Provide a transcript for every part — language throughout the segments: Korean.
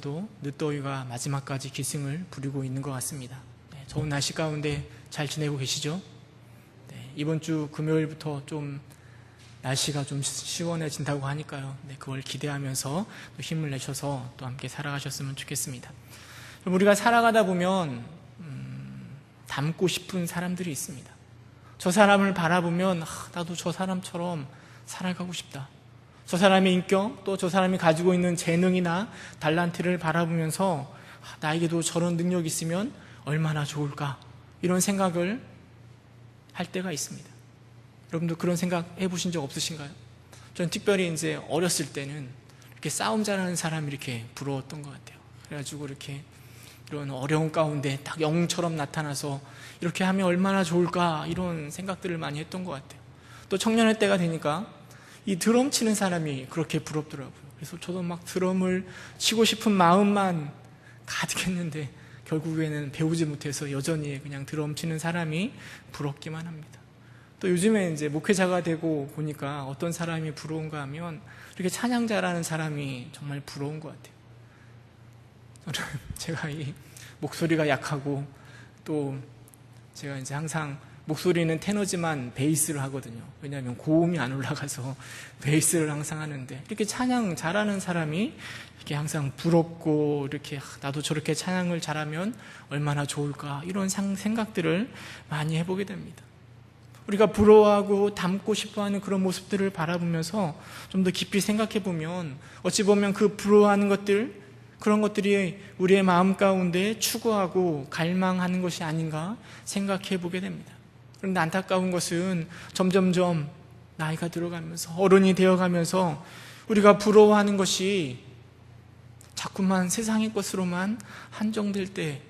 도 늦더위가 마지막까지 기승을 부리고 있는 것 같습니다. 더운 날씨 가운데 잘 지내고 계시죠? 이번 주 금요일부터 좀 날씨가 좀 시원해진다고 하니까요. 그걸 기대하면서 또 힘을 내셔서 또 함께 살아가셨으면 좋겠습니다. 우리가 살아가다 보면 닮고 싶은 사람들이 있습니다. 저 사람을 바라보면 나도 저 사람처럼 살아가고 싶다. 저 사람의 인격, 또 저 사람이 가지고 있는 재능이나 달란트를 바라보면서 나에게도 저런 능력이 있으면 얼마나 좋을까, 이런 생각을 할 때가 있습니다. 여러분도 그런 생각 해보신 적 없으신가요? 저는 특별히 이제 어렸을 때는 이렇게 싸움 잘하는 사람이 이렇게 부러웠던 것 같아요. 그래가지고 이렇게 이런 어려운 가운데 딱 영웅처럼 나타나서 이렇게 하면 얼마나 좋을까, 이런 생각들을 많이 했던 것 같아요. 또 청년의 때가 되니까 이 드럼 치는 사람이 그렇게 부럽더라고요. 그래서 저도 막 드럼을 치고 싶은 마음만 가득했는데 결국에는 배우지 못해서 여전히 그냥 드럼 치는 사람이 부럽기만 합니다. 또 요즘에 이제 목회자가 되고 보니까 어떤 사람이 부러운가 하면 이렇게 찬양 잘하는 사람이 정말 부러운 것 같아요. 제가 이 목소리가 약하고 또 제가 이제 항상 목소리는 테너지만 베이스를 하거든요. 왜냐하면 고음이 안 올라가서 베이스를 항상 하는데 이렇게 찬양 잘하는 사람이 이렇게 항상 부럽고 이렇게 나도 저렇게 찬양을 잘하면 얼마나 좋을까, 이런 생각들을 많이 해보게 됩니다. 우리가 부러워하고 닮고 싶어하는 그런 모습들을 바라보면서 좀 더 깊이 생각해 보면 어찌 보면 그 부러워하는 것들, 그런 것들이 우리의 마음 가운데 추구하고 갈망하는 것이 아닌가 생각해 보게 됩니다. 그런데 안타까운 것은 점점점 나이가 들어가면서 어른이 되어가면서 우리가 부러워하는 것이 자꾸만 세상의 것으로만 한정될 때,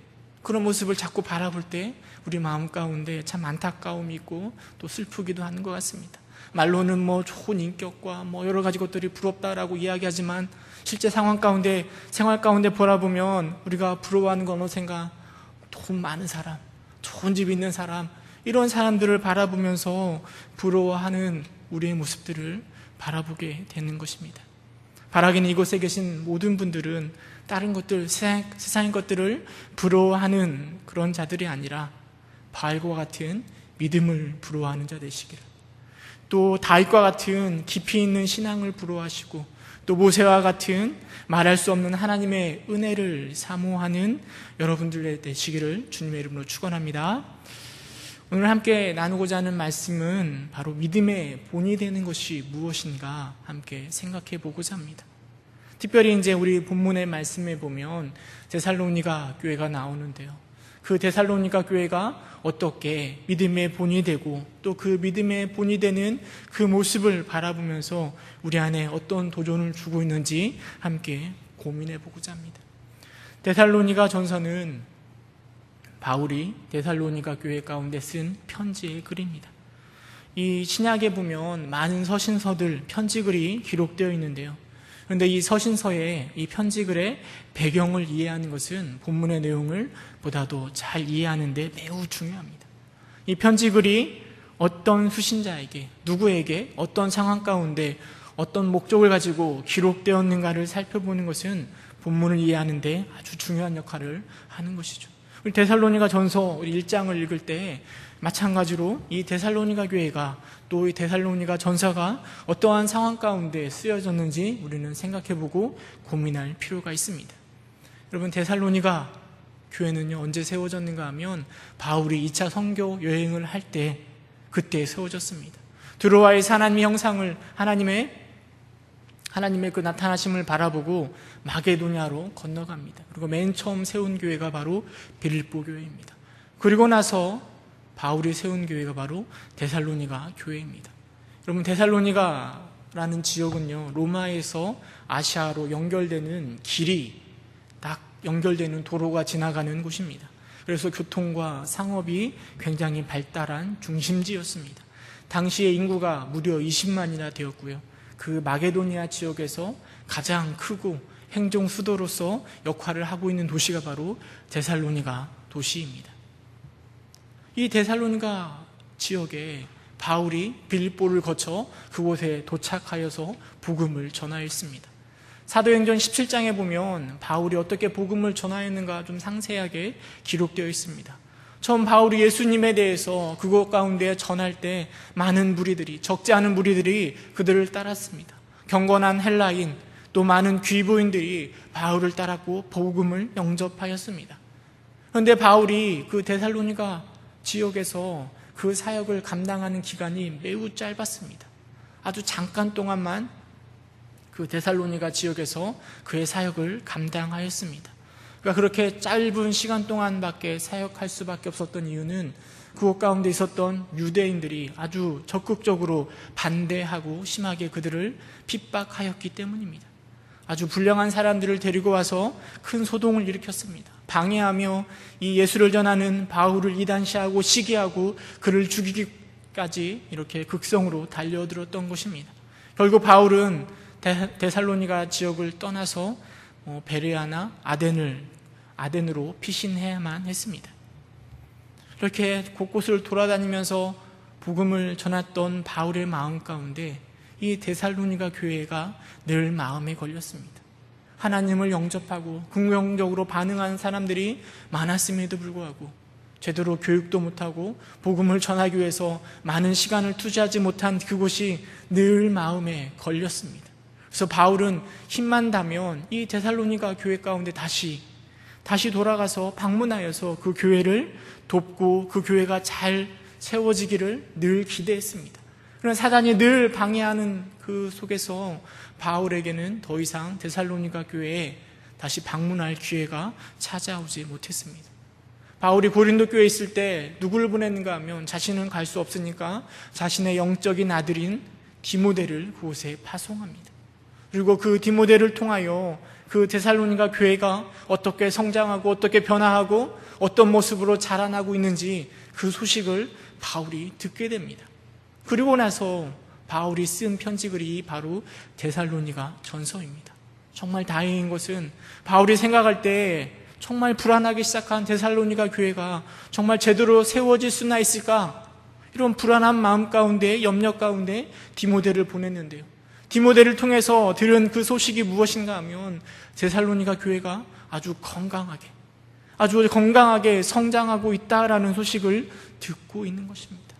그런 모습을 자꾸 바라볼 때 우리 마음 가운데 참 안타까움이 있고 또 슬프기도 하는 것 같습니다. 말로는 뭐 좋은 인격과 뭐 여러 가지 것들이 부럽다라고 이야기하지만 실제 상황 가운데, 생활 가운데 보라보면 우리가 부러워하는 건 어디선가 돈 많은 사람, 좋은 집 있는 사람, 이런 사람들을 바라보면서 부러워하는 우리의 모습들을 바라보게 되는 것입니다. 바라기는 이곳에 계신 모든 분들은 다른 것들, 세상의 것들을 부러워하는 그런 자들이 아니라 바알과 같은 믿음을 부러워하는 자 되시기를, 또 다윗과 같은 깊이 있는 신앙을 부러워하시고 또 모세와 같은 말할 수 없는 하나님의 은혜를 사모하는 여러분들 되시기를 주님의 이름으로 축원합니다. 오늘 함께 나누고자 하는 말씀은 바로 믿음의 본이 되는 것이 무엇인가 함께 생각해 보고자 합니다. 특별히 이제 우리 본문의 말씀에 보면 데살로니가 교회가 나오는데요. 그 데살로니가 교회가 어떻게 믿음의 본이 되고 또 그 믿음의 본이 되는 그 모습을 바라보면서 우리 안에 어떤 도전을 주고 있는지 함께 고민해 보고자 합니다. 데살로니가 전서는 바울이 데살로니가 교회 가운데 쓴 편지의 글입니다. 이 신약에 보면 많은 서신서들, 편지글이 기록되어 있는데요. 그런데 이 서신서의 이 편지글의 배경을 이해하는 것은 본문의 내용을 보다도 잘 이해하는 데 매우 중요합니다. 이 편지글이 어떤 수신자에게, 누구에게, 어떤 상황 가운데 어떤 목적을 가지고 기록되었는가를 살펴보는 것은 본문을 이해하는 데 아주 중요한 역할을 하는 것이죠. 우리 데살로니가 전서 1장을 읽을 때 마찬가지로 이 데살로니가 교회가, 또 이 데살로니가 전서가 어떠한 상황 가운데 쓰여졌는지 우리는 생각해보고 고민할 필요가 있습니다. 여러분, 데살로니가 교회는요 언제 세워졌는가 하면 바울이 2차 선교 여행을 할 때 그때 세워졌습니다. 드로아의 하나님의 형상을, 하나님의 그 나타나심을 바라보고 마게도냐로 건너갑니다. 그리고 맨 처음 세운 교회가 바로 빌립보 교회입니다. 그리고 나서 바울이 세운 교회가 바로 데살로니가 교회입니다. 여러분, 데살로니가라는 지역은요 로마에서 아시아로 연결되는 길이 딱 연결되는 도로가 지나가는 곳입니다. 그래서 교통과 상업이 굉장히 발달한 중심지였습니다. 당시의 인구가 무려 20만이나 되었고요. 그 마게도니아 지역에서 가장 크고 행정 수도로서 역할을 하고 있는 도시가 바로 데살로니가 도시입니다. 이 데살로니가 지역에 바울이 빌립보를 거쳐 그곳에 도착하여서 복음을 전하였습니다. 사도행전 17장에 보면 바울이 어떻게 복음을 전하였는가 좀 상세하게 기록되어 있습니다. 처음 바울이 예수님에 대해서 그곳 가운데 전할 때 많은 무리들이, 적지 않은 무리들이 그들을 따랐습니다. 경건한 헬라인, 또 많은 귀부인들이 바울을 따랐고 복음을 영접하였습니다. 그런데 바울이 그 데살로니가 지역에서 그 사역을 감당하는 기간이 매우 짧았습니다. 아주 잠깐 동안만 그 데살로니가 지역에서 그의 사역을 감당하였습니다. 그러니까 그렇게 짧은 시간 동안밖에 사역할 수밖에 없었던 이유는 그곳 가운데 있었던 유대인들이 아주 적극적으로 반대하고 심하게 그들을 핍박하였기 때문입니다. 아주 불량한 사람들을 데리고 와서 큰 소동을 일으켰습니다. 방해하며 이 예수를 전하는 바울을 이단시하고 시기하고 그를 죽이기까지 이렇게 극성으로 달려들었던 것입니다. 결국 바울은 데살로니가 지역을 떠나서 베레아나 아덴으로 피신해야만 했습니다. 이렇게 곳곳을 돌아다니면서 복음을 전했던 바울의 마음 가운데 이 데살로니가 교회가 늘 마음에 걸렸습니다. 하나님을 영접하고 긍정적으로 반응하는 사람들이 많았음에도 불구하고 제대로 교육도 못하고 복음을 전하기 위해서 많은 시간을 투자하지 못한 그곳이 늘 마음에 걸렸습니다. 그래서 바울은 힘만 다면 이 데살로니가 교회 가운데 다시 돌아가서 방문하여서 그 교회를 돕고 그 교회가 잘 세워지기를 늘 기대했습니다. 그러나 사단이 늘 방해하는 그 속에서 바울에게는 더 이상 데살로니가 교회에 다시 방문할 기회가 찾아오지 못했습니다. 바울이 고린도 교회에 있을 때 누구를 보냈는가 하면 자신은 갈 수 없으니까 자신의 영적인 아들인 디모데를 그곳에 파송합니다. 그리고 그 디모데를 통하여 그 데살로니가 교회가 어떻게 성장하고 어떻게 변화하고 어떤 모습으로 자라나고 있는지 그 소식을 바울이 듣게 됩니다. 그리고 나서 바울이 쓴 편지글이 바로 데살로니가 전서입니다. 정말 다행인 것은 바울이 생각할 때 정말 불안하기 시작한 데살로니가 교회가 정말 제대로 세워질 수나 있을까? 이런 불안한 마음 가운데, 염려 가운데 디모데를 보냈는데요. 디모데를 통해서 들은 그 소식이 무엇인가 하면 데살로니가 교회가 아주 건강하게 성장하고 있다라는 소식을 듣고 있는 것입니다.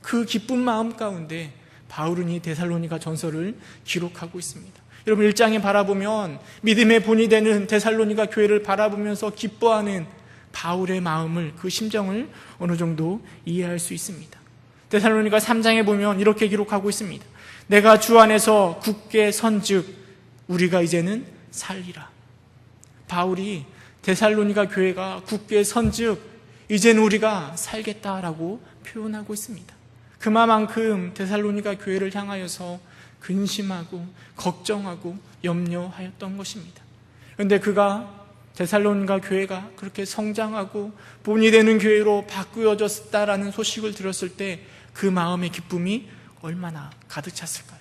그 기쁜 마음 가운데 바울은 이 데살로니가 전서를 기록하고 있습니다. 여러분 1장에 바라보면 믿음의 본이 되는 데살로니가 교회를 바라보면서 기뻐하는 바울의 마음을, 그 심정을 어느 정도 이해할 수 있습니다. 데살로니가 3장에 보면 이렇게 기록하고 있습니다. 내가 주 안에서 굳게 선즉 우리가 이제는 살리라. 바울이 데살로니가 교회가 굳게 선즉 이제는 우리가 살겠다라고 표현하고 있습니다. 그만큼 데살로니가 교회를 향하여서 근심하고 걱정하고 염려하였던 것입니다. 그런데 그가 데살로니가 교회가 그렇게 성장하고 본이 되는 교회로 바꾸어졌다라는 소식을 들었을 때 그 마음의 기쁨이 얼마나 가득 찼을까요?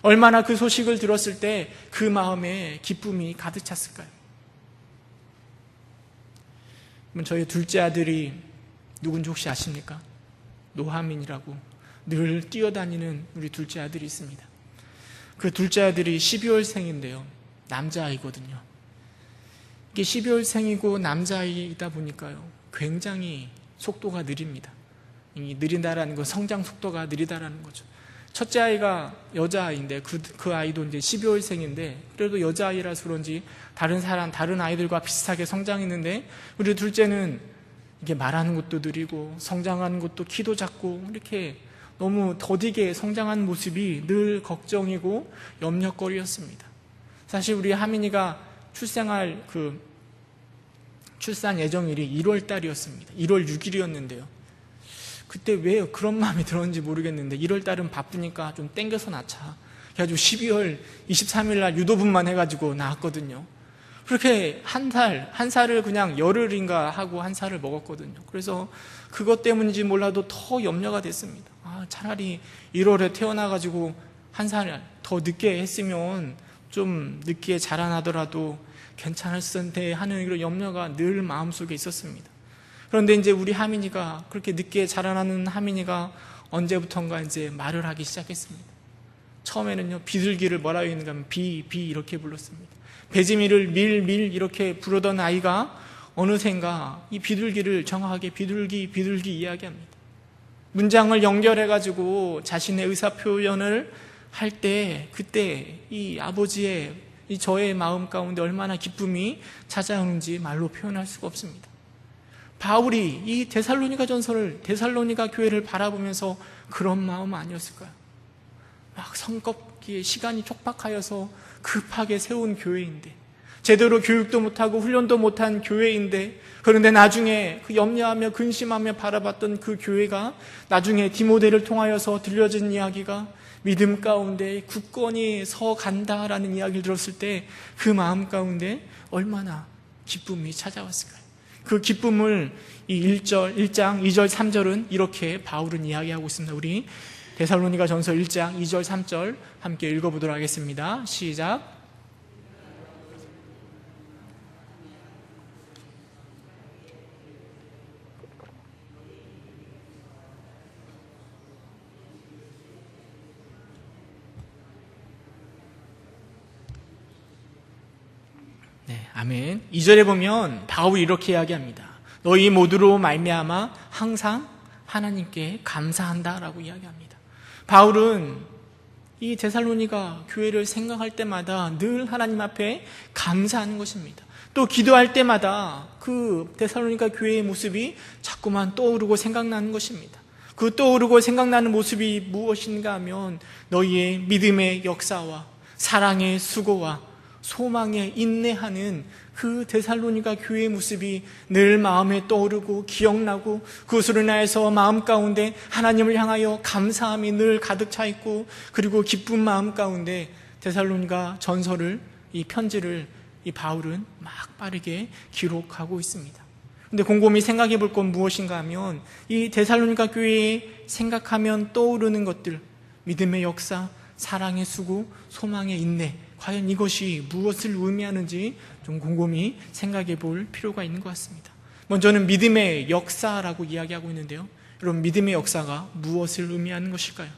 얼마나 그 소식을 들었을 때 그 마음에 기쁨이 가득 찼을까요? 저희 둘째 아들이 누군지 혹시 아십니까? 노하민이라고 늘 뛰어다니는 우리 둘째 아들이 있습니다. 그 둘째 아들이 12월생인데요. 남자아이거든요. 이게 12월생이고 남자아이이다 보니까요. 굉장히 속도가 느립니다. 이 느린다라는 건 성장 속도가 느리다라는 거죠. 첫째 아이가 여자아이인데 그 아이도 이제 12월생인데 그래도 여자아이라서 그런지 다른 아이들과 비슷하게 성장했는데 우리 둘째는 이게 말하는 것도 느리고 성장하는 것도 키도 작고 이렇게 너무 더디게 성장하는 모습이 늘 걱정이고 염려거리였습니다. 사실 우리 하민이가 출산 예정일이 1월 달이었습니다. 1월 6일이었는데요. 그때 왜 그런 마음이 들었는지 모르겠는데 1월 달은 바쁘니까 좀 땡겨서 낳자. 그래가지고 12월 23일 날 유도분만 해가지고 낳았거든요. 그렇게 한 살을 그냥 열흘인가 하고 한 살을 먹었거든요. 그래서 그것 때문인지 몰라도 더 염려가 됐습니다. 차라리 1월에 태어나가지고 한 살 더 늦게 했으면 좀 늦게 자라나더라도 괜찮았을 텐데 하는 이런 염려가 늘 마음속에 있었습니다. 그런데 이제 우리 하민이가 그렇게 늦게 자라나는 하민이가 언제부턴가 이제 말을 하기 시작했습니다. 처음에는요, 비둘기를 뭐라고 했는가 하면 비 이렇게 불렀습니다. 배지미를 밀 이렇게 부르던 아이가 어느샌가 이 비둘기를 정확하게 비둘기 이야기합니다. 문장을 연결해가지고 자신의 의사표현을 할 때, 그때 이 아버지의, 이 저의 마음 가운데 얼마나 기쁨이 찾아오는지 말로 표현할 수가 없습니다. 바울이 이 데살로니가 전서를, 데살로니가 교회를 바라보면서 그런 마음 아니었을까요? 막 성급기에 시간이 촉박하여서 급하게 세운 교회인데, 제대로 교육도 못하고 훈련도 못한 교회인데, 그런데 나중에 그 염려하며 근심하며 바라봤던 그 교회가 나중에 디모데를 통하여서 들려진 이야기가 믿음 가운데 굳건히 서 간다라는 이야기를 들었을 때 그 마음 가운데 얼마나 기쁨이 찾아왔을까요? 그 기쁨을 이 1장, 2절, 3절은 이렇게 바울은 이야기하고 있습니다. 우리 데살로니가 전서 1장 2절, 3절 함께 읽어보도록 하겠습니다. 시작. 네, 아멘. 2절에 보면 바울이 이렇게 이야기합니다. 너희 모두로 말미암아 항상 하나님께 감사한다라고 이야기합니다. 바울은 이 데살로니가 교회를 생각할 때마다 늘 하나님 앞에 감사하는 것입니다. 또 기도할 때마다 그 데살로니가 교회의 모습이 자꾸만 떠오르고 생각나는 것입니다. 그 떠오르고 생각나는 모습이 무엇인가 하면 너희의 믿음의 역사와 사랑의 수고와 소망에 인내하는 그 데살로니가 교회의 모습이 늘 마음에 떠오르고 기억나고, 그것으로 인하여서 마음 가운데 하나님을 향하여 감사함이 늘 가득 차 있고, 그리고 기쁜 마음 가운데 데살로니가 전서를, 이 편지를 이 바울은 막 빠르게 기록하고 있습니다. 근데 곰곰이 생각해 볼 건 무엇인가 하면 이 데살로니가 교회에 생각하면 떠오르는 것들, 믿음의 역사, 사랑의 수고, 소망의 인내, 과연 이것이 무엇을 의미하는지 좀 곰곰이 생각해 볼 필요가 있는 것 같습니다. 먼저는 믿음의 역사라고 이야기하고 있는데요, 여러분, 믿음의 역사가 무엇을 의미하는 것일까요?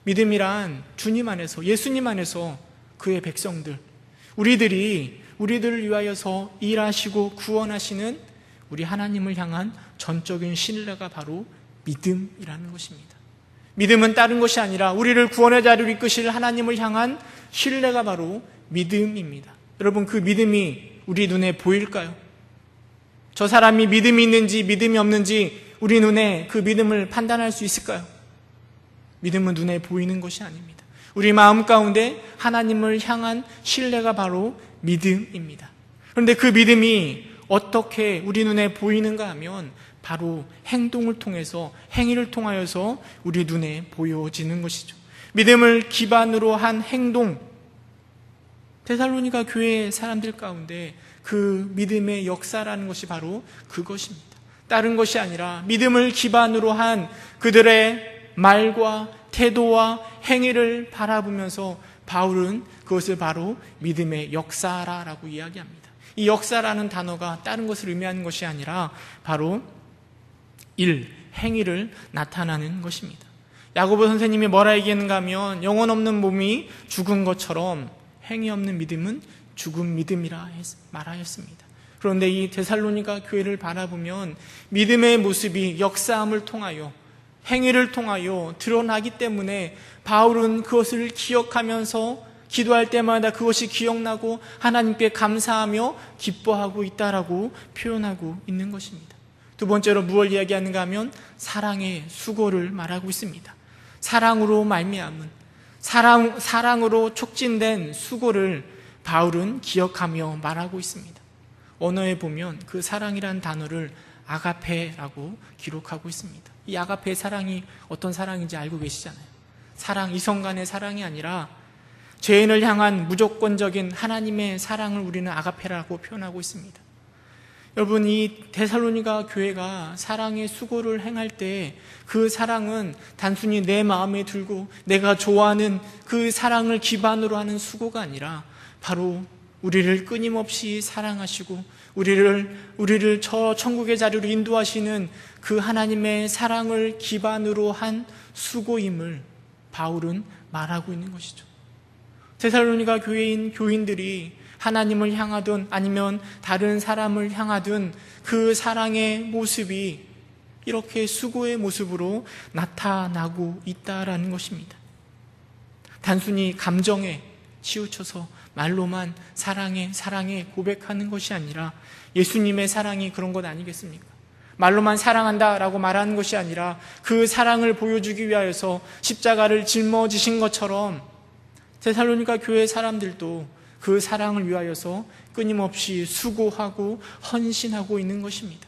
믿음이란 주님 안에서, 예수님 안에서 그의 백성들, 우리들을 위하여서 일하시고 구원하시는 우리 하나님을 향한 전적인 신뢰가 바로 믿음이라는 것입니다. 믿음은 다른 것이 아니라 우리를 구원의 자리로 이끄실 하나님을 향한 신뢰가 바로 믿음입니다. 여러분, 그 믿음이 우리 눈에 보일까요? 저 사람이 믿음이 있는지 믿음이 없는지 우리 눈에 그 믿음을 판단할 수 있을까요? 믿음은 눈에 보이는 것이 아닙니다. 우리 마음 가운데 하나님을 향한 신뢰가 바로 믿음입니다. 그런데 그 믿음이 어떻게 우리 눈에 보이는가 하면 바로 행동을 통해서, 행위를 통하여서 우리 눈에 보여지는 것이죠. 믿음을 기반으로 한 행동, 데살로니가 교회 사람들 가운데 그 믿음의 역사라는 것이 바로 그것입니다. 다른 것이 아니라 믿음을 기반으로 한 그들의 말과 태도와 행위를 바라보면서 바울은 그것을 바로 믿음의 역사라고 이야기합니다. 이 역사라는 단어가 다른 것을 의미하는 것이 아니라 바로 행위를 나타나는 것입니다. 야고보 선생님이 뭐라 얘기했는가 하면 영혼 없는 몸이 죽은 것처럼 행위 없는 믿음은 죽은 믿음이라 말하였습니다. 그런데 이 데살로니가 교회를 바라보면 믿음의 모습이 역사함을 통하여, 행위를 통하여 드러나기 때문에 바울은 그것을 기억하면서 기도할 때마다 그것이 기억나고 하나님께 감사하며 기뻐하고 있다라고 표현하고 있는 것입니다. 두 번째로 무엇을 이야기하는가 하면 사랑의 수고를 말하고 있습니다. 사랑으로 말미암은, 사랑으로 촉진된 수고를 바울은 기억하며 말하고 있습니다. 언어에 보면 그 사랑이라는 단어를 아가페라고 기록하고 있습니다. 이 아가페의 사랑이 어떤 사랑인지 알고 계시잖아요. 사랑, 이성 간의 사랑이 아니라 죄인을 향한 무조건적인 하나님의 사랑을 우리는 아가페라고 표현하고 있습니다. 여러분, 이 데살로니가 교회가 사랑의 수고를 행할 때 그 사랑은 단순히 내 마음에 들고 내가 좋아하는 그 사랑을 기반으로 하는 수고가 아니라 바로 우리를 끊임없이 사랑하시고 우리를 저 천국의 자리로 인도하시는 그 하나님의 사랑을 기반으로 한 수고임을 바울은 말하고 있는 것이죠. 데살로니가 교회인 교인들이 하나님을 향하든 아니면 다른 사람을 향하든 그 사랑의 모습이 이렇게 수고의 모습으로 나타나고 있다라는 것입니다. 단순히 감정에 치우쳐서 말로만 사랑해 고백하는 것이 아니라 예수님의 사랑이 그런 것 아니겠습니까? 말로만 사랑한다라고 말하는 것이 아니라 그 사랑을 보여주기 위하여서 십자가를 짊어지신 것처럼 데살로니가 교회 사람들도 그 사랑을 위하여서 끊임없이 수고하고 헌신하고 있는 것입니다.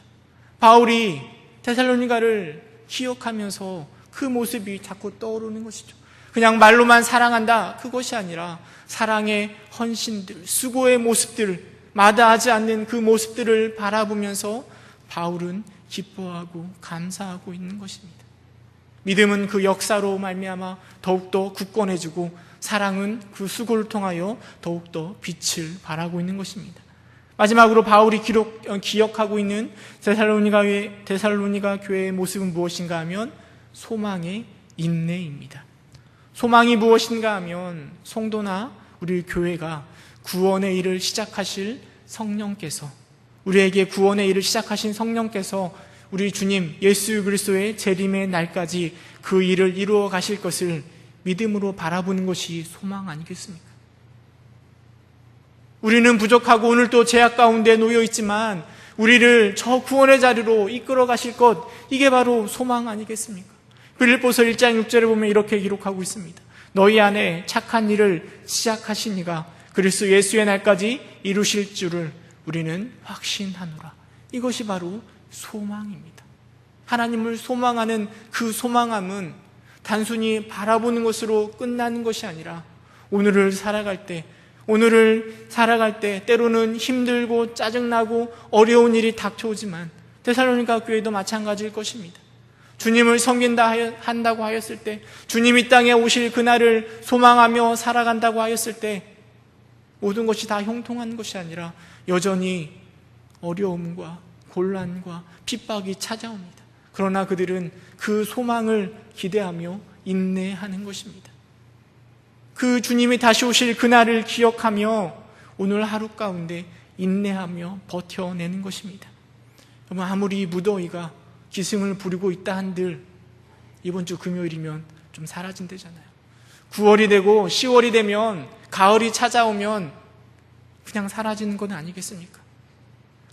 바울이 데살로니가를 기억하면서 그 모습이 자꾸 떠오르는 것이죠. 그냥 말로만 사랑한다 그것이 아니라 사랑의 헌신들, 수고의 모습들, 마다하지 않는 그 모습들을 바라보면서 바울은 기뻐하고 감사하고 있는 것입니다. 믿음은 그 역사로 말미암아 더욱더 굳건해지고 사랑은 그 수고를 통하여 더욱더 빛을 발하고 있는 것입니다. 마지막으로 바울이 기억하고 있는 데살로니가 교회의 모습은 무엇인가 하면 소망의 인내입니다. 소망이 무엇인가 하면 성도나 우리 교회가 구원의 일을 시작하실 성령께서, 우리에게 구원의 일을 시작하신 성령께서 우리 주님 예수 그리스도의 재림의 날까지 그 일을 이루어 가실 것을 믿음으로 바라보는 것이 소망 아니겠습니까? 우리는 부족하고 오늘도 죄악 가운데 놓여 있지만 우리를 저 구원의 자리로 이끌어 가실 것, 이게 바로 소망 아니겠습니까? 빌립보서 1장 6절에 보면 이렇게 기록하고 있습니다. 너희 안에 착한 일을 시작하신 이가 그리스도 예수의 날까지 이루실 줄을 우리는 확신하노라. 이것이 바로 소망입니다. 하나님을 소망하는 그 소망함은 단순히 바라보는 것으로 끝나는 것이 아니라 오늘을 살아갈 때 때로는 힘들고 짜증나고 어려운 일이 닥쳐오지만 데살로니가 교회도 마찬가지일 것입니다. 주님을 섬긴다 한다고 하였을 때, 주님이 땅에 오실 그날을 소망하며 살아간다고 하였을 때 모든 것이 다 형통한 것이 아니라 여전히 어려움과 곤란과 핍박이 찾아옵니다. 그러나 그들은 그 소망을 기대하며 인내하는 것입니다. 그 주님이 다시 오실 그날을 기억하며 오늘 하루 가운데 인내하며 버텨내는 것입니다. 여러분, 아무리 무더위가 기승을 부리고 있다 한들 이번 주 금요일이면 좀 사라진대잖아요. 9월이 되고 10월이 되면, 가을이 찾아오면 그냥 사라지는 건 아니겠습니까?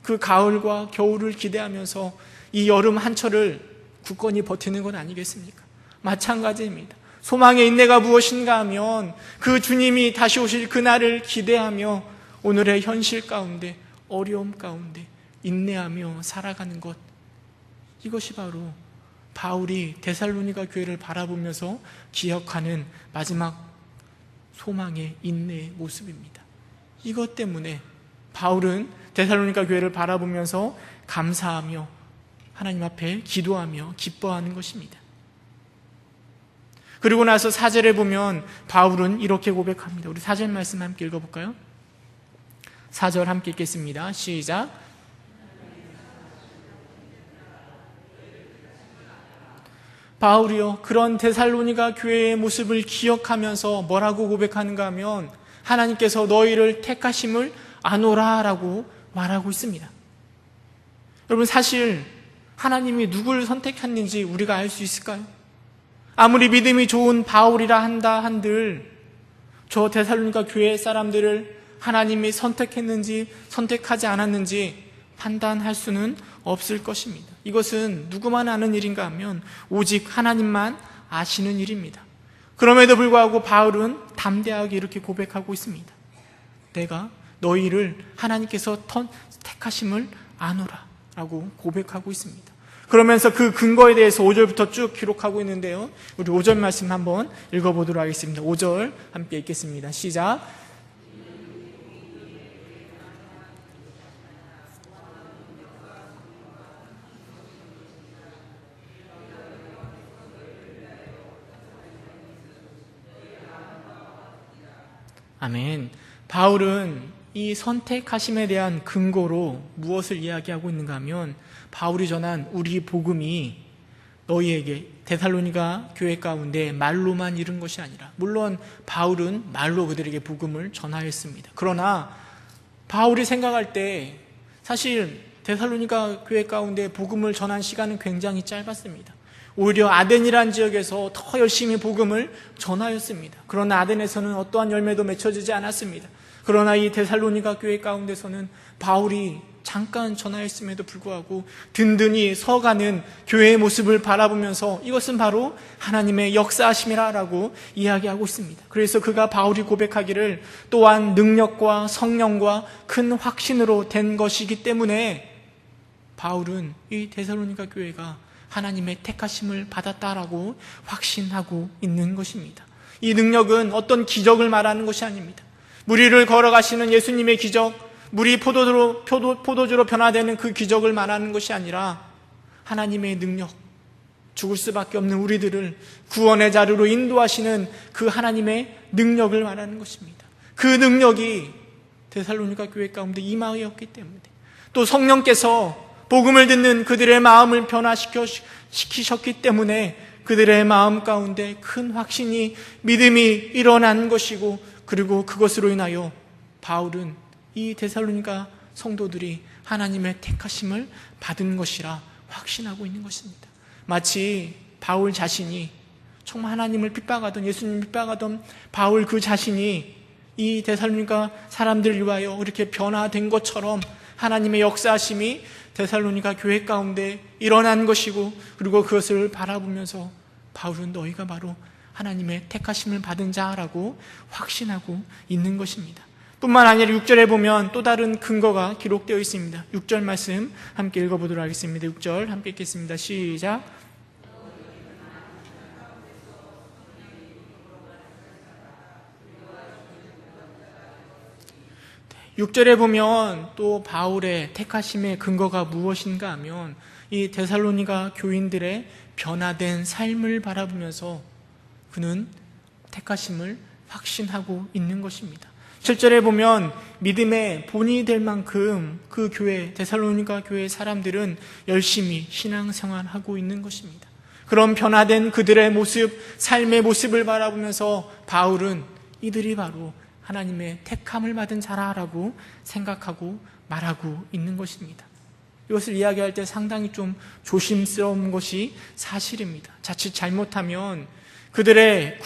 그 가을과 겨울을 기대하면서 이 여름 한철을 굳건히 버티는 건 아니겠습니까? 마찬가지입니다. 소망의 인내가 무엇인가 하면 그 주님이 다시 오실 그날을 기대하며 오늘의 현실 가운데, 어려움 가운데 인내하며 살아가는 것, 이것이 바로 바울이 데살로니가 교회를 바라보면서 기억하는 마지막 소망의 인내의 모습입니다. 이것 때문에 바울은 데살로니가 교회를 바라보면서 감사하며 하나님 앞에 기도하며 기뻐하는 것입니다. 그리고 나서 4절에 보면 바울은 이렇게 고백합니다. 우리 4절 말씀 함께 읽어볼까요? 4절 함께 읽겠습니다. 시작. 바울이요, 그런 데살로니가 교회의 모습을 기억하면서 뭐라고 고백하는가 하면 하나님께서 너희를 택하심을 아노라라고 말하고 있습니다. 여러분, 사실 하나님이 누굴 선택했는지 우리가 알 수 있을까요? 아무리 믿음이 좋은 바울이라 한다 한들 저 데살로니가 교회 사람들을 하나님이 선택했는지 선택하지 않았는지 판단할 수는 없을 것입니다. 이것은 누구만 아는 일인가 하면 오직 하나님만 아시는 일입니다. 그럼에도 불구하고 바울은 담대하게 이렇게 고백하고 있습니다. 내가 너희를 하나님께서 택하심을 아노라 라고 고백하고 있습니다. 그러면서 그 근거에 대해서 5절부터 쭉 기록하고 있는데요, 우리 5절 말씀 한번 읽어보도록 하겠습니다. 5절 함께 읽겠습니다. 시작. 아멘. 바울은 이 선택하심에 대한 근거로 무엇을 이야기하고 있는가 하면 바울이 전한 우리 복음이 너희에게 데살로니가 교회 가운데 말로만 이룬 것이 아니라, 물론 바울은 말로 그들에게 복음을 전하였습니다. 그러나 바울이 생각할 때 사실 데살로니가 교회 가운데 복음을 전한 시간은 굉장히 짧았습니다. 오히려 아덴이라는 지역에서 더 열심히 복음을 전하였습니다. 그러나 아덴에서는 어떠한 열매도 맺혀지지 않았습니다. 그러나 이 데살로니가 교회 가운데서는 바울이 잠깐 전하였음에도 불구하고 든든히 서가는 교회의 모습을 바라보면서 이것은 바로 하나님의 역사하심이라고 이야기하고 있습니다. 그래서 그가 바울이 고백하기를 또한 능력과 성령과 큰 확신으로 된 것이기 때문에 바울은 이 데살로니가 교회가 하나님의 택하심을 받았다라고 확신하고 있는 것입니다. 이 능력은 어떤 기적을 말하는 것이 아닙니다. 물 위를 걸어가시는 예수님의 기적, 물이 포도주로 변화되는 그 기적을 말하는 것이 아니라 하나님의 능력, 죽을 수밖에 없는 우리들을 구원의 자리로 인도하시는 그 하나님의 능력을 말하는 것입니다. 그 능력이 데살로니가 교회 가운데 임하였기 때문에, 또 성령께서 복음을 듣는 그들의 마음을 변화시키셨기 때문에 그들의 마음 가운데 큰 확신이, 믿음이 일어난 것이고, 그리고 그것으로 인하여 바울은 이 데살로니가 성도들이 하나님의 택하심을 받은 것이라 확신하고 있는 것입니다. 마치 바울 자신이 정말 하나님을 핍박하던, 예수님을 핍박하던 바울 그 자신이 이 데살로니가 사람들을 위하여 이렇게 변화된 것처럼 하나님의 역사하심이 데살로니가 교회 가운데 일어난 것이고, 그리고 그것을 바라보면서 바울은 너희가 바로 하나님의 택하심을 받은 자라고 확신하고 있는 것입니다. 뿐만 아니라 6절에 보면 또 다른 근거가 기록되어 있습니다. 6절 말씀 함께 읽어보도록 하겠습니다. 6절 함께 읽겠습니다. 시작. 6절에 보면 또 바울의 택하심의 근거가 무엇인가 하면 이 데살로니가 교인들의 변화된 삶을 바라보면서 그는 택하심을 확신하고 있는 것입니다. 7절에 보면 믿음의 본이 될 만큼 그 교회, 데살로니가 교회 사람들은 열심히 신앙생활하고 있는 것입니다. 그런 변화된 그들의 모습, 삶의 모습을 바라보면서 바울은 이들이 바로 하나님의 택함을 받은 자라라고 생각하고 말하고 있는 것입니다. 이것을 이야기할 때 상당히 좀 조심스러운 것이 사실입니다. 자칫 잘못하면 그들의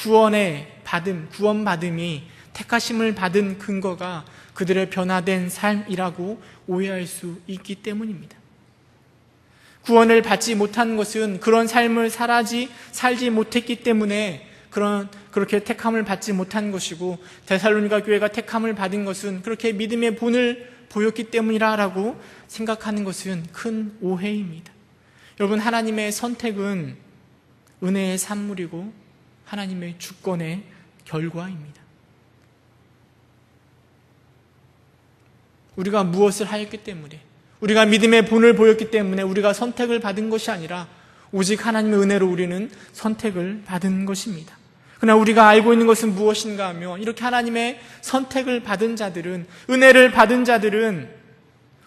구원받음이 택하심을 받은 근거가 그들의 변화된 삶이라고 오해할 수 있기 때문입니다. 구원을 받지 못한 것은 그런 삶을 살지 못했기 때문에 그렇게 택함을 받지 못한 것이고, 데살로니가 교회가 택함을 받은 것은 그렇게 믿음의 본을 보였기 때문이라고 생각하는 것은 큰 오해입니다. 여러분, 하나님의 선택은 은혜의 산물이고 하나님의 주권의 결과입니다. 우리가 무엇을 하였기 때문에, 우리가 믿음의 본을 보였기 때문에 우리가 선택을 받은 것이 아니라 오직 하나님의 은혜로 우리는 선택을 받은 것입니다. 그러나 우리가 알고 있는 것은 무엇인가 하면, 이렇게 하나님의 선택을 받은 자들은, 은혜를 받은 자들은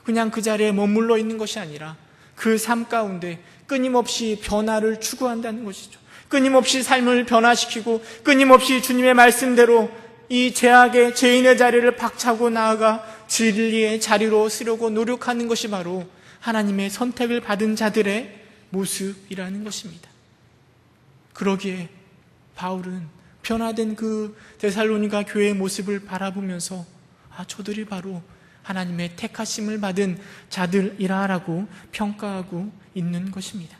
그냥 그 자리에 머물러 있는 것이 아니라 그 삶 가운데 끊임없이 변화를 추구한다는 것이죠. 끊임없이 삶을 변화시키고 끊임없이 주님의 말씀대로 이 죄악의 죄인의 자리를 박차고 나아가 진리의 자리로 쓰려고 노력하는 것이 바로 하나님의 선택을 받은 자들의 모습이라는 것입니다. 그러기에 바울은 변화된 그 데살로니가 교회의 모습을 바라보면서 저들이 바로 하나님의 택하심을 받은 자들이라고 평가하고 있는 것입니다.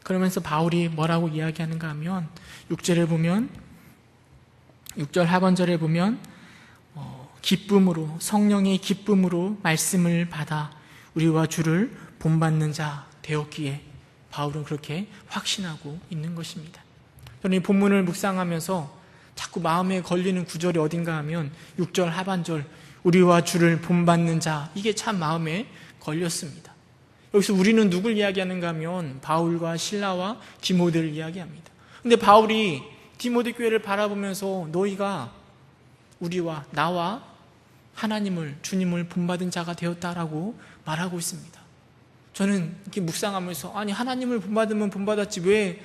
그러면서 바울이 뭐라고 이야기하는가 하면 6절 하반절에 보면 기쁨으로, 성령의 기쁨으로 말씀을 받아 우리와 주를 본받는 자 되었기에, 바울은 그렇게 확신하고 있는 것입니다. 저는 이 본문을 묵상하면서 자꾸 마음에 걸리는 구절이 어딘가 하면 6절 하반절 우리와 주를 본받는 자, 이게 참 마음에 걸렸습니다. 여기서 우리는 누굴 이야기하는가 하면 바울과 실라와 디모데를 이야기합니다. 근데 바울이 디모데 교회를 바라보면서 너희가 나와 하나님을, 주님을 본받은 자가 되었다라고 말하고 있습니다. 저는 이렇게 묵상하면서 아니 하나님을 본받으면 본받았지 왜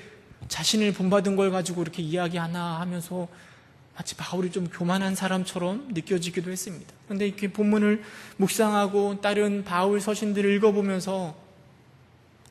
자신을 본받은 걸 가지고 이렇게 이야기하나 하면서 마치 바울이 좀 교만한 사람처럼 느껴지기도 했습니다. 그런데 이렇게 본문을 묵상하고 다른 바울 서신들을 읽어보면서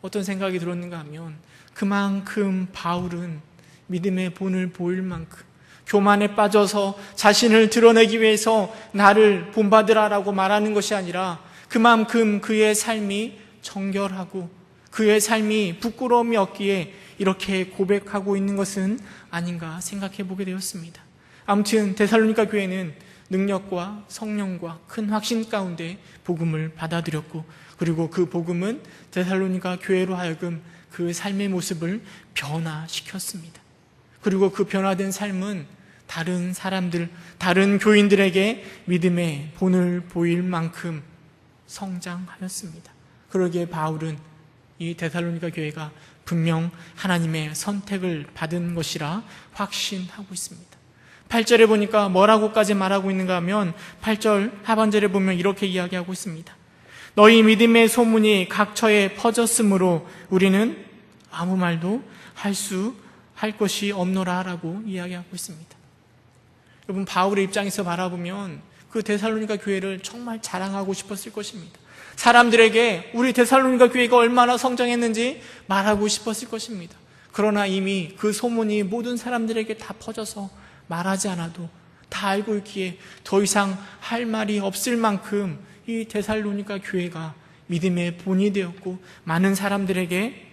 어떤 생각이 들었는가 하면 그만큼 바울은 믿음의 본을 보일 만큼 교만에 빠져서 자신을 드러내기 위해서 나를 본받으라라고 말하는 것이 아니라 그만큼 그의 삶이 정결하고 그의 삶이 부끄러움이 없기에 이렇게 고백하고 있는 것은 아닌가 생각해 보게 되었습니다. 아무튼 데살로니가 교회는 능력과 성령과 큰 확신 가운데 복음을 받아들였고 그리고 그 복음은 데살로니가 교회로 하여금 그 삶의 모습을 변화시켰습니다. 그리고 그 변화된 삶은 다른 사람들, 다른 교인들에게 믿음의 본을 보일 만큼 성장하였습니다. 그러기에 바울은 이 데살로니가 교회가 분명 하나님의 선택을 받은 것이라 확신하고 있습니다. 8절에 보니까 뭐라고까지 말하고 있는가 하면 8절 하반절에 보면 이렇게 이야기하고 있습니다. 너희 믿음의 소문이 각처에 퍼졌으므로 우리는 아무 말도 할 것이 없노라 라고 이야기하고 있습니다. 여러분 바울의 입장에서 바라보면 그 데살로니가 교회를 정말 자랑하고 싶었을 것입니다. 사람들에게 우리 데살로니가 교회가 얼마나 성장했는지 말하고 싶었을 것입니다. 그러나 이미 그 소문이 모든 사람들에게 다 퍼져서 말하지 않아도 다 알고 있기에 더 이상 할 말이 없을 만큼 이 데살로니가 교회가 믿음의 본이 되었고 많은 사람들에게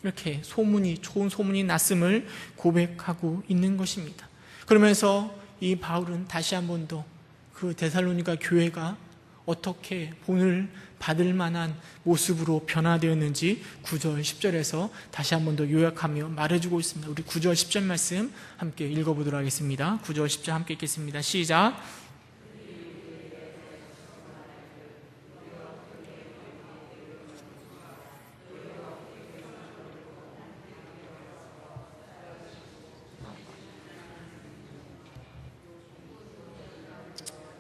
이렇게 좋은 소문이 났음을 고백하고 있는 것입니다. 그러면서 이 바울은 다시 한 번 더 그 데살로니가 교회가 어떻게 본을 받을 만한 모습으로 변화되었는지 9절, 10절에서 다시 한 번 더 요약하며 말해주고 있습니다. 우리 9절, 10절 말씀 함께 읽어보도록 하겠습니다. 9절, 10절 함께 읽겠습니다. 시작!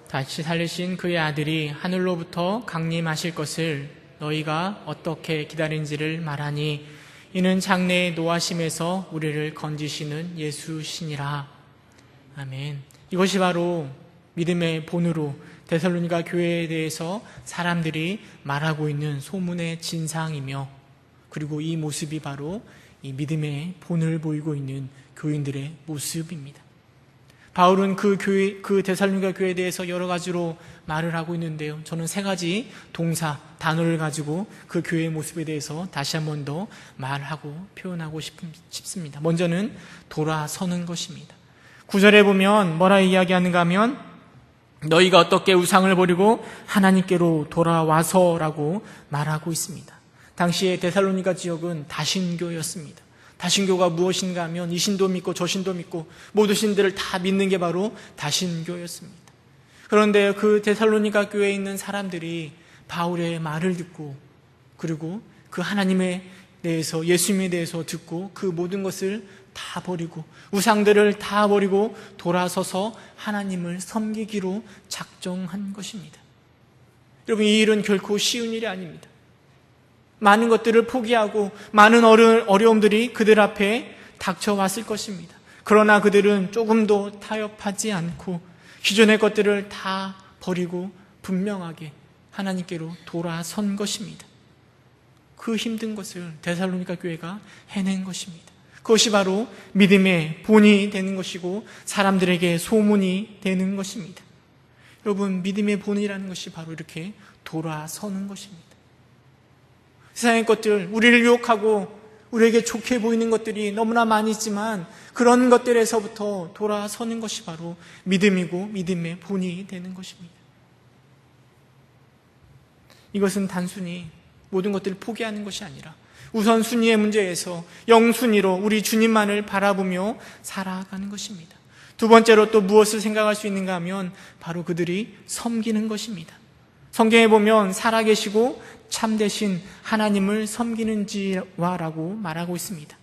다시 살리신 그의 아들이 하늘로부터 강림하실 것을 너희가 어떻게 기다린지를 말하니 이는 장래의 노하심에서 우리를 건지시는 예수시니라. 아멘. 이것이 바로 믿음의 본으로 데살로니가 교회에 대해서 사람들이 말하고 있는 소문의 진상이며 그리고 이 모습이 바로 이 믿음의 본을 보이고 있는 교인들의 모습입니다. 바울은 그 데살로니가 교회에 대해서 여러 가지로 말을 하고 있는데요. 저는 세 가지 동사, 단어를 가지고 그 교회의 모습에 대해서 다시 한 번 더 말하고 표현하고 싶습니다. 먼저는 돌아서는 것입니다. 9절에 보면 뭐라 이야기하는가 하면 너희가 어떻게 우상을 버리고 하나님께로 돌아와서라고 말하고 있습니다. 당시에 데살로니가 지역은 다신교였습니다. 다신교가 무엇인가 하면 이 신도 믿고 저 신도 믿고 모든 신들을 다 믿는 게 바로 다신교였습니다. 그런데 그 데살로니가 교회에 있는 사람들이 바울의 말을 듣고 그리고 그 하나님에 대해서 예수님에 대해서 듣고 그 모든 것을 다 버리고 우상들을 다 버리고 돌아서서 하나님을 섬기기로 작정한 것입니다. 여러분 이 일은 결코 쉬운 일이 아닙니다. 많은 것들을 포기하고 많은 어려움들이 그들 앞에 닥쳐왔을 것입니다. 그러나 그들은 조금도 타협하지 않고 기존의 것들을 다 버리고 분명하게 하나님께로 돌아선 것입니다. 그 힘든 것을 데살로니가 교회가 해낸 것입니다. 그것이 바로 믿음의 본이 되는 것이고 사람들에게 소문이 되는 것입니다. 여러분 믿음의 본이라는 것이 바로 이렇게 돌아서는 것입니다. 세상의 것들, 우리를 유혹하고 우리에게 좋게 보이는 것들이 너무나 많이 있지만 그런 것들에서부터 돌아서는 것이 바로 믿음이고 믿음의 본이 되는 것입니다. 이것은 단순히 모든 것들을 포기하는 것이 아니라 우선순위의 문제에서 영순위로 우리 주님만을 바라보며 살아가는 것입니다. 두 번째로 또 무엇을 생각할 수 있는가 하면 바로 그들이 섬기는 것입니다. 성경에 보면 살아계시고 참되신 하나님을 섬기는지와라고 말하고 있습니다.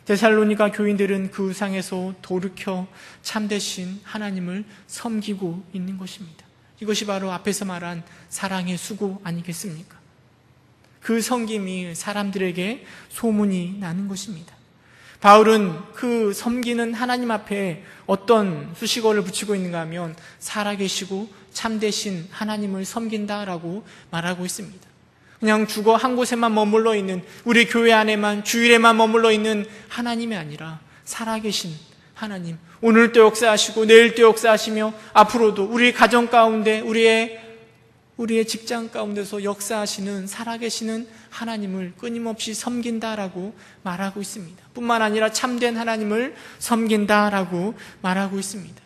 데살로니가 교인들은 그 상에서 돌이켜 참되신 하나님을 섬기고 있는 것입니다. 이것이 바로 앞에서 말한 사랑의 수고 아니겠습니까? 그 섬김이 사람들에게 소문이 나는 것입니다. 바울은 그 섬기는 하나님 앞에 어떤 수식어를 붙이고 있는가 하면 살아계시고 참되신 하나님을 섬긴다라고 말하고 있습니다. 그냥 주거 한 곳에만 머물러 있는, 우리 교회 안에만, 주일에만 머물러 있는 하나님이 아니라 살아계신 하나님, 오늘도 역사하시고 내일도 역사하시며 앞으로도 우리 가정 가운데, 우리의 직장 가운데서 역사하시는 살아계시는 하나님을 끊임없이 섬긴다라고 말하고 있습니다. 뿐만 아니라 참된 하나님을 섬긴다라고 말하고 있습니다.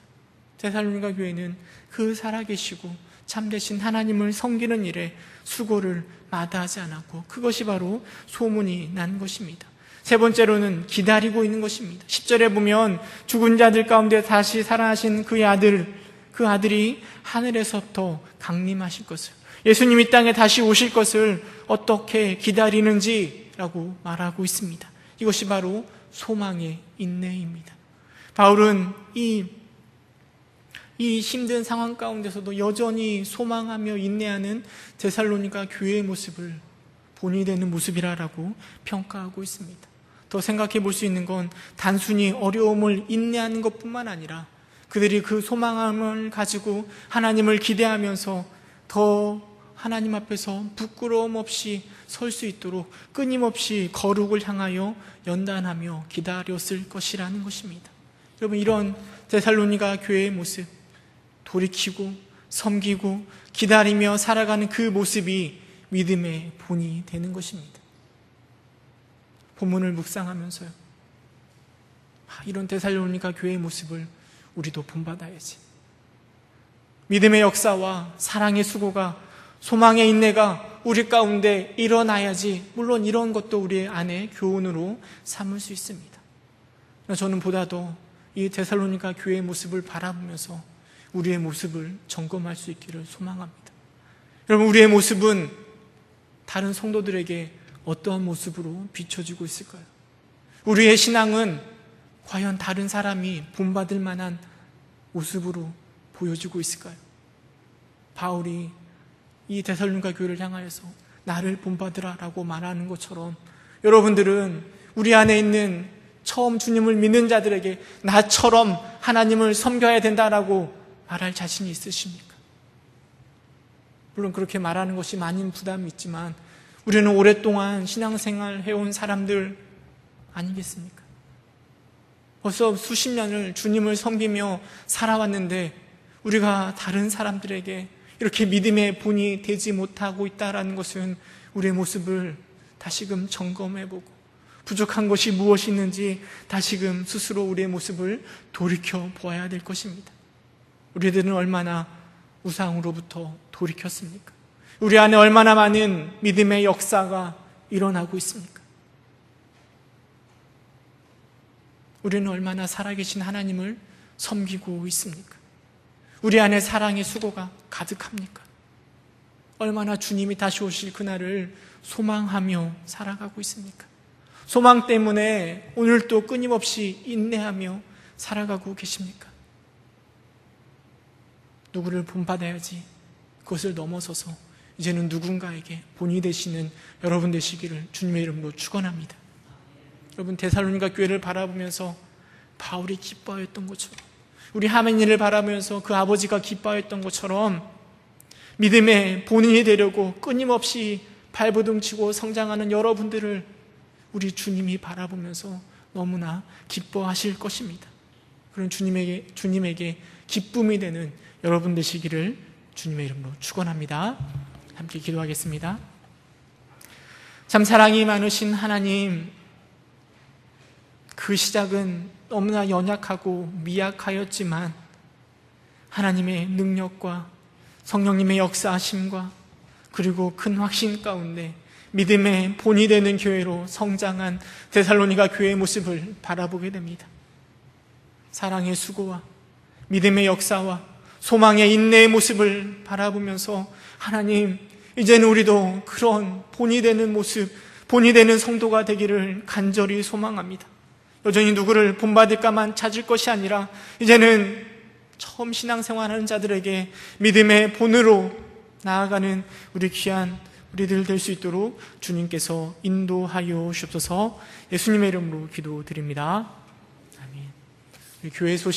데살로니가 교회는 그 살아계시고 참되신 하나님을 섬기는 일에 수고를 마다하지 않았고, 그것이 바로 소문이 난 것입니다. 세 번째로는 기다리고 있는 것입니다. 10절에 보면 죽은 자들 가운데 다시 살아나신 그 아들이 하늘에서부터 강림하실 것을, 예수님이 땅에 다시 오실 것을 어떻게 기다리는지라고 말하고 있습니다. 이것이 바로 소망의 인내입니다. 바울은 이 힘든 상황 가운데서도 여전히 소망하며 인내하는 데살로니가 교회의 모습을 본이 되는 모습이라고 평가하고 있습니다. 더 생각해 볼 수 있는 건 단순히 어려움을 인내하는 것뿐만 아니라 그들이 그 소망함을 가지고 하나님을 기대하면서 더 하나님 앞에서 부끄러움 없이 설 수 있도록 끊임없이 거룩을 향하여 연단하며 기다렸을 것이라는 것입니다. 여러분, 이런 데살로니가 교회의 모습, 돌이키고 섬기고 기다리며 살아가는 그 모습이 믿음의 본이 되는 것입니다. 본문을 묵상하면서요, 이런 데살로니가 교회의 모습을 우리도 본받아야지. 믿음의 역사와 사랑의 수고가, 소망의 인내가 우리 가운데 일어나야지, 물론 이런 것도 우리 안에 교훈으로 삼을 수 있습니다. 저는 보다도 이 데살로니가 교회의 모습을 바라보면서 우리의 모습을 점검할 수 있기를 소망합니다. 여러분, 우리의 모습은 다른 성도들에게 어떠한 모습으로 비춰지고 있을까요? 우리의 신앙은 과연 다른 사람이 본받을 만한 모습으로 보여지고 있을까요? 바울이 이 데살로니가 교회를 향하여서 나를 본받으라라고 말하는 것처럼 여러분들은 우리 안에 있는 처음 주님을 믿는 자들에게 나처럼 하나님을 섬겨야 된다라고 말할 자신이 있으십니까? 물론 그렇게 말하는 것이 많은 부담이 있지만 우리는 오랫동안 신앙생활 해온 사람들 아니겠습니까? 벌써 수십 년을 주님을 섬기며 살아왔는데 우리가 다른 사람들에게 이렇게 믿음의 본이 되지 못하고 있다는 것은 우리의 모습을 다시금 점검해보고 부족한 것이 무엇이 있는지 다시금 스스로 우리의 모습을 돌이켜 보아야 될 것입니다. 우리들은 얼마나 우상으로부터 돌이켰습니까? 우리 안에 얼마나 많은 믿음의 역사가 일어나고 있습니까? 우리는 얼마나 살아계신 하나님을 섬기고 있습니까? 우리 안에 사랑의 수고가 가득합니까? 얼마나 주님이 다시 오실 그날을 소망하며 살아가고 있습니까? 소망 때문에 오늘도 끊임없이 인내하며 살아가고 계십니까? 누구를 본받아야지 그것을 넘어서서 이제는 누군가에게 본이 되시는 여러분 되시기를 주님의 이름으로 축원합니다. 여러분, 데살로니가 교회를 바라보면서 바울이 기뻐했던 것처럼, 우리 하나님을 바라보면서 그 아버지가 기뻐했던 것처럼 믿음의 본인이 되려고 끊임없이 발버둥치고 성장하는 여러분들을 우리 주님이 바라보면서 너무나 기뻐하실 것입니다. 그런 주님에게 기쁨이 되는 여러분 되시기를 주님의 이름으로 축원합니다. 함께 기도하겠습니다. 참 사랑이 많으신 하나님, 그 시작은 너무나 연약하고 미약하였지만 하나님의 능력과 성령님의 역사하심과 그리고 큰 확신 가운데 믿음의 본이 되는 교회로 성장한 데살로니가 교회의 모습을 바라보게 됩니다. 사랑의 수고와 믿음의 역사와 소망의 인내의 모습을 바라보면서 하나님, 이제는 우리도 그런 본이 되는 모습, 본이 되는 성도가 되기를 간절히 소망합니다. 여전히 누구를 본받을까만 찾을 것이 아니라 이제는 처음 신앙생활하는 자들에게 믿음의 본으로 나아가는 우리 귀한 우리들 될 수 있도록 주님께서 인도하여 주옵소서. 예수님의 이름으로 기도드립니다. 아멘. 교회 소식